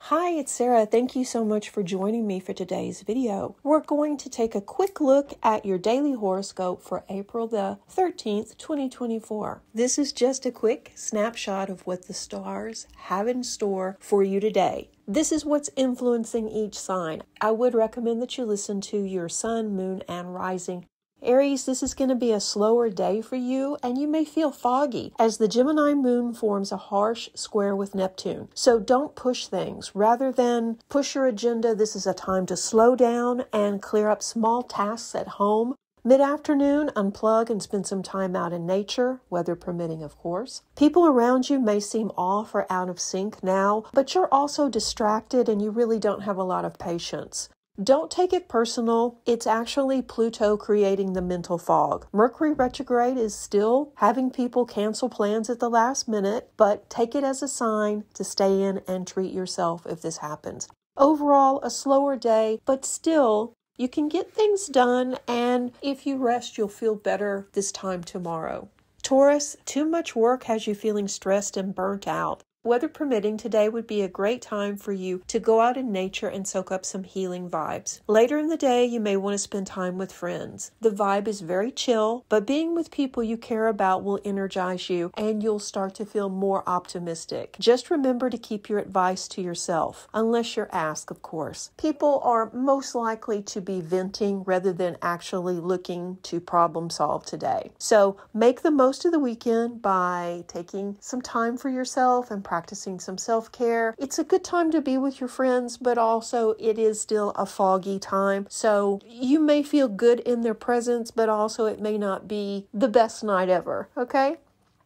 Hi, it's Sarah. Thank you so much for joining me for today's video. We're going to take a quick look at your daily horoscope for April the 13th, 2024. This is just a quick snapshot of what the stars have in store for you today. This is what's influencing each sign. I would recommend that you listen to your sun, moon, and rising. Aries, this is going to be a slower day for you, and you may feel foggy as the Gemini moon forms a harsh square with Neptune. So don't push things. Rather than push your agenda, this is a time to slow down and clear up small tasks at home. Mid-afternoon, unplug and spend some time out in nature, weather permitting, of course. People around you may seem off or out of sync now, but you're also distracted and you really don't have a lot of patience. Don't take it personal. It's actually Pluto creating the mental fog. Mercury retrograde is still having people cancel plans at the last minute, but take it as a sign to stay in and treat yourself if this happens. Overall, a slower day, but still, you can get things done, and if you rest, you'll feel better this time tomorrow. Taurus, too much work has you feeling stressed and burnt out. Weather permitting, today would be a great time for you to go out in nature and soak up some healing vibes. Later in the day, you may want to spend time with friends. The vibe is very chill, but being with people you care about will energize you and you'll start to feel more optimistic. Just remember to keep your advice to yourself, unless you're asked, of course. People are most likely to be venting rather than actually looking to problem solve today. So make the most of the weekend by taking some time for yourself and practicing some self-care. It's a good time to be with your friends, but also it is still a foggy time. So you may feel good in their presence, but also it may not be the best night ever, okay?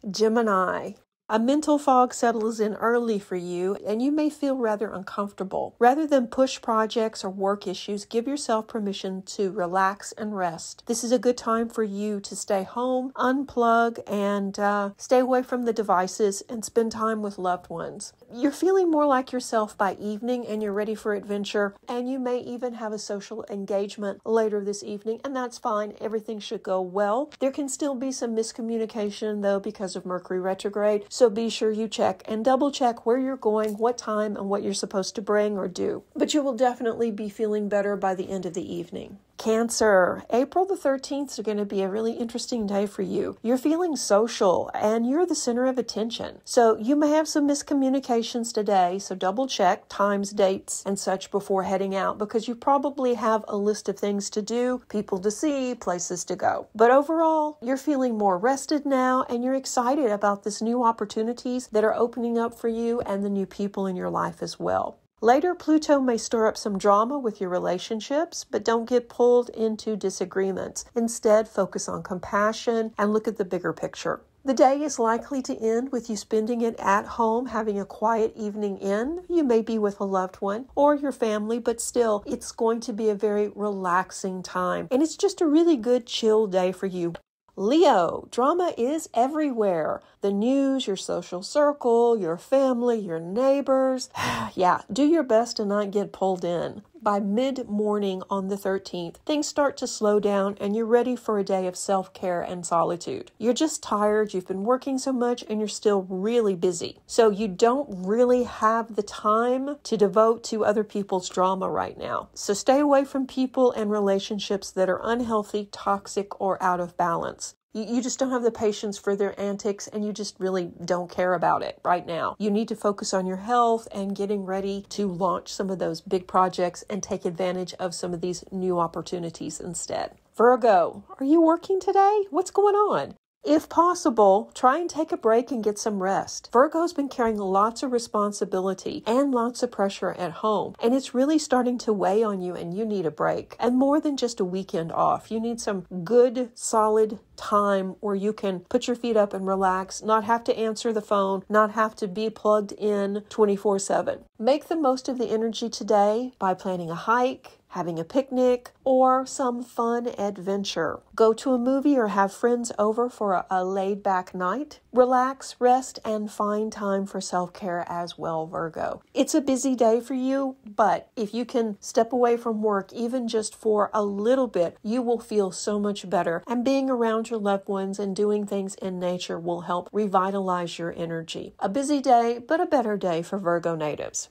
Gemini. A mental fog settles in early for you, and you may feel rather uncomfortable. Rather than push projects or work issues, give yourself permission to relax and rest. This is a good time for you to stay home, unplug, and stay away from the devices and spend time with loved ones. You're feeling more like yourself by evening, and you're ready for adventure, and you may even have a social engagement later this evening, and that's fine. Everything should go well. There can still be some miscommunication, though, because of Mercury retrograde. So be sure you check and double check where you're going, what time, and what you're supposed to bring or do. But you will definitely be feeling better by the end of the evening. Cancer, April the 13th is going to be a really interesting day for you. You're feeling social and you're the center of attention. So you may have some miscommunications today, so double check times, dates, and such before heading out because you probably have a list of things to do, people to see, places to go. But overall, you're feeling more rested now and you're excited about this new opportunities that are opening up for you and the new people in your life as well. Later, Pluto may stir up some drama with your relationships, but don't get pulled into disagreements. Instead, focus on compassion and look at the bigger picture. The day is likely to end with you spending it at home, having a quiet evening in. You may be with a loved one or your family, but still, it's going to be a very relaxing time. And it's just a really good chill day for you. Leo, drama is everywhere. The news, your social circle, your family, your neighbors. Yeah, do your best to not get pulled in. By mid-morning on the 13th, things start to slow down and you're ready for a day of self-care and solitude. You're just tired, you've been working so much, and you're still really busy. So you don't really have the time to devote to other people's drama right now. So stay away from people and relationships that are unhealthy, toxic, or out of balance. You just don't have the patience for their antics and you just really don't care about it right now. You need to focus on your health and getting ready to launch some of those big projects and take advantage of some of these new opportunities instead. Virgo, are you working today? What's going on? If possible, try and take a break and get some rest. Virgo's been carrying lots of responsibility and lots of pressure at home, and it's really starting to weigh on you and you need a break. And more than just a weekend off, you need some good, solid time where you can put your feet up and relax, not have to answer the phone, not have to be plugged in 24/7. Make the most of the energy today by planning a hike, having a picnic, or some fun adventure. Go to a movie or have friends over for a laid-back night. Relax, rest, and find time for self-care as well, Virgo. It's a busy day for you, but if you can step away from work even just for a little bit, you will feel so much better. And being around your loved ones and doing things in nature will help revitalize your energy. A busy day, but a better day for Virgo natives.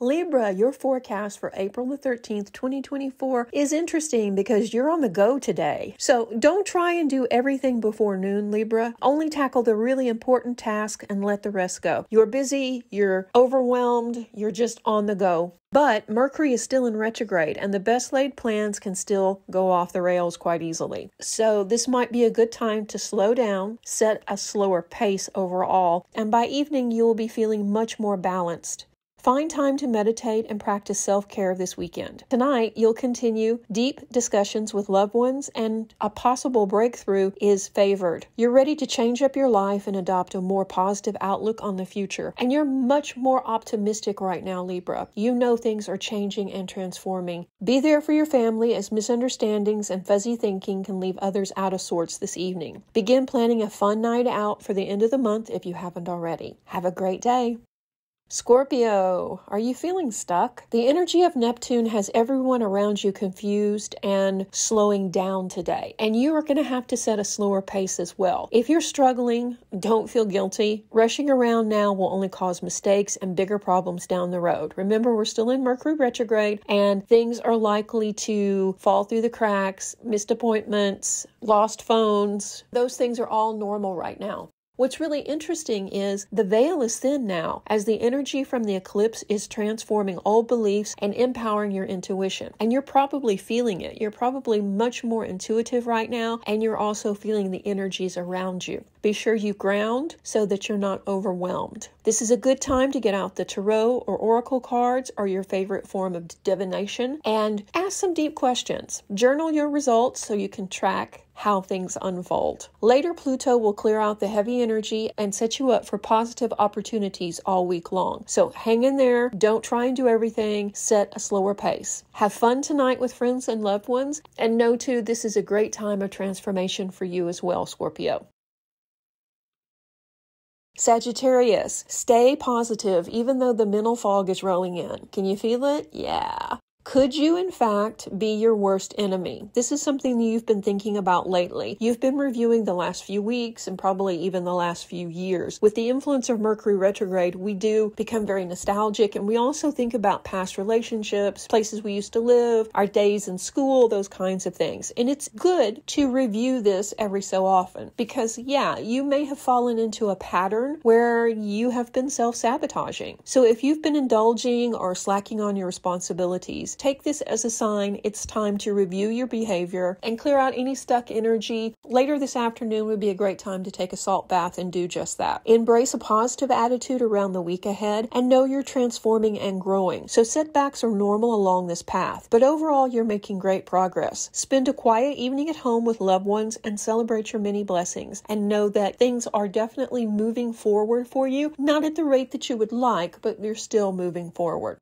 Libra, your forecast for April the 13th, 2024 is interesting because you're on the go today. So don't try and do everything before noon, Libra. Only tackle the really important task and let the rest go. You're busy, you're overwhelmed, you're just on the go. But Mercury is still in retrograde and the best laid plans can still go off the rails quite easily. So this might be a good time to slow down, set a slower pace overall, and by evening you will be feeling much more balanced. Find time to meditate and practice self-care this weekend. Tonight, you'll continue deep discussions with loved ones and a possible breakthrough is favored. You're ready to change up your life and adopt a more positive outlook on the future. And you're much more optimistic right now, Libra. You know things are changing and transforming. Be there for your family as misunderstandings and fuzzy thinking can leave others out of sorts this evening. Begin planning a fun night out for the end of the month if you haven't already. Have a great day. Scorpio, are you feeling stuck? The energy of Neptune has everyone around you confused and slowing down today. And you are going to have to set a slower pace as well. If you're struggling, don't feel guilty. Rushing around now will only cause mistakes and bigger problems down the road. Remember, we're still in Mercury retrograde and things are likely to fall through the cracks, missed appointments, lost phones. Those things are all normal right now. What's really interesting is the veil is thin now as the energy from the eclipse is transforming old beliefs and empowering your intuition. And you're probably feeling it. You're probably much more intuitive right now, and you're also feeling the energies around you. Be sure you ground so that you're not overwhelmed. This is a good time to get out the tarot or oracle cards or your favorite form of divination and ask some deep questions. Journal your results so you can track how things unfold. Later, Pluto will clear out the heavy energy and set you up for positive opportunities all week long. So hang in there. Don't try and do everything. Set a slower pace. Have fun tonight with friends and loved ones. And know too, this is a great time of transformation for you as well, Scorpio. Sagittarius, stay positive even though the mental fog is rolling in. Can you feel it? Yeah. Could you, in fact, be your worst enemy? This is something that you've been thinking about lately. You've been reviewing the last few weeks and probably even the last few years. With the influence of Mercury retrograde, we do become very nostalgic, and we also think about past relationships, places we used to live, our days in school, those kinds of things. And it's good to review this every so often because, yeah, you may have fallen into a pattern where you have been self-sabotaging. So if you've been indulging or slacking on your responsibilities, take this as a sign it's time to review your behavior and clear out any stuck energy. Later this afternoon would be a great time to take a salt bath and do just that. Embrace a positive attitude around the week ahead and know you're transforming and growing. So setbacks are normal along this path, but overall you're making great progress. Spend a quiet evening at home with loved ones and celebrate your many blessings and know that things are definitely moving forward for you, not at the rate that you would like, but you're still moving forward.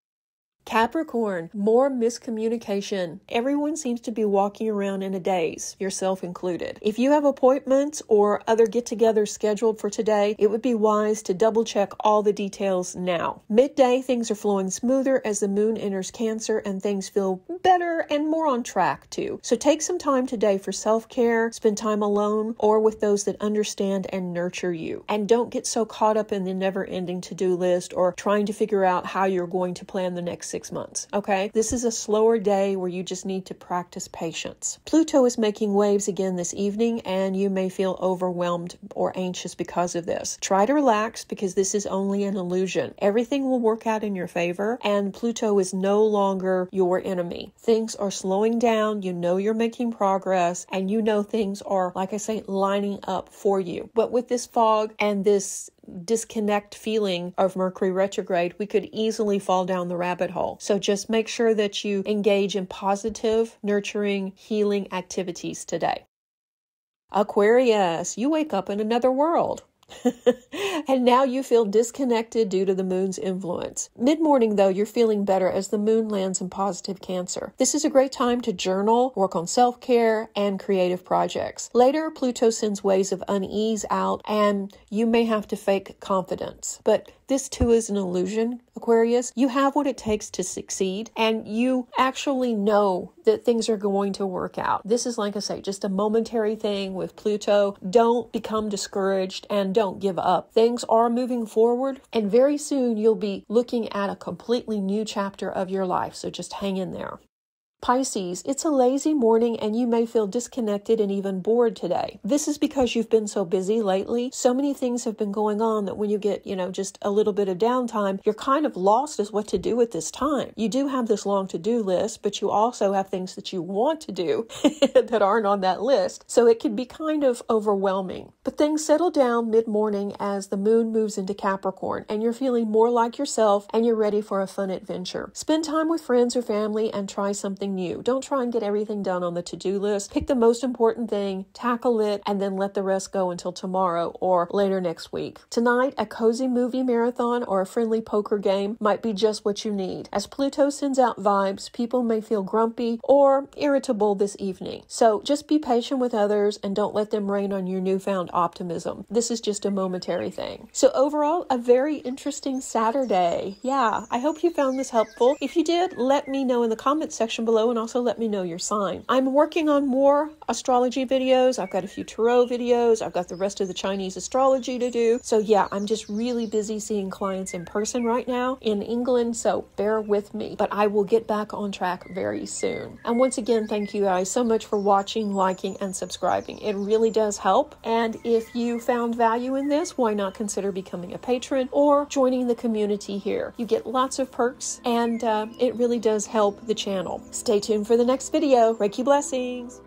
Capricorn, more miscommunication. Everyone seems to be walking around in a daze, yourself included. If you have appointments or other get-togethers scheduled for today, it would be wise to double-check all the details now. Midday, things are flowing smoother as the moon enters Cancer and things feel better and more on track too. So take some time today for self-care, spend time alone or with those that understand and nurture you. And don't get so caught up in the never-ending to-do list or trying to figure out how you're going to plan the next 6 months, okay? This is a slower day where you just need to practice patience. Pluto is making waves again this evening and you may feel overwhelmed or anxious because of this. Try to relax because this is only an illusion. Everything will work out in your favor and Pluto is no longer your enemy. Things are slowing down, you know you're making progress, and you know things are, like I say, lining up for you. But with this fog and this disconnect feeling of Mercury retrograde, we could easily fall down the rabbit hole. So just make sure that you engage in positive, nurturing, healing activities today. Aquarius, you wake up in another world. And now you feel disconnected due to the moon's influence. Mid-morning, though, you're feeling better as the moon lands in positive Cancer. This is a great time to journal, work on self-care, and creative projects. Later, Pluto sends waves of unease out, and you may have to fake confidence. But this, too, is an illusion, Aquarius. You have what it takes to succeed, and you actually know that things are going to work out. This is, like I say, just a momentary thing with Pluto. Don't become discouraged, and don't don't give up. Things are moving forward, and very soon you'll be looking at a completely new chapter of your life. So just hang in there. Pisces, it's a lazy morning and you may feel disconnected and even bored today. This is because you've been so busy lately. So many things have been going on that when you get, just a little bit of downtime, you're kind of lost as what to do at this time. You do have this long to-do list, but you also have things that you want to do that aren't on that list. So it can be kind of overwhelming. But things settle down mid-morning as the moon moves into Capricorn and you're feeling more like yourself and you're ready for a fun adventure. Spend time with friends or family and try something new. Don't try and get everything done on the to-do list. Pick the most important thing, tackle it, and then let the rest go until tomorrow or later next week. Tonight, a cozy movie marathon or a friendly poker game might be just what you need. As Pluto sends out vibes, people may feel grumpy or irritable this evening. So just be patient with others and don't let them rain on your newfound optimism. This is just a momentary thing. So overall, a very interesting Saturday. Yeah, I hope you found this helpful. If you did, let me know in the comment section below and also let me know your sign. I'm working on more astrology videos. I've got a few tarot videos. I've got the rest of the Chinese astrology to do. So yeah, I'm just really busy seeing clients in person right now in England, so bear with me. But I will get back on track very soon. And once again, thank you guys so much for watching, liking, and subscribing. It really does help. And if you found value in this, why not consider becoming a patron or joining the community here? You get lots of perks and it really does help the channel. Stay tuned for the next video. Reiki blessings.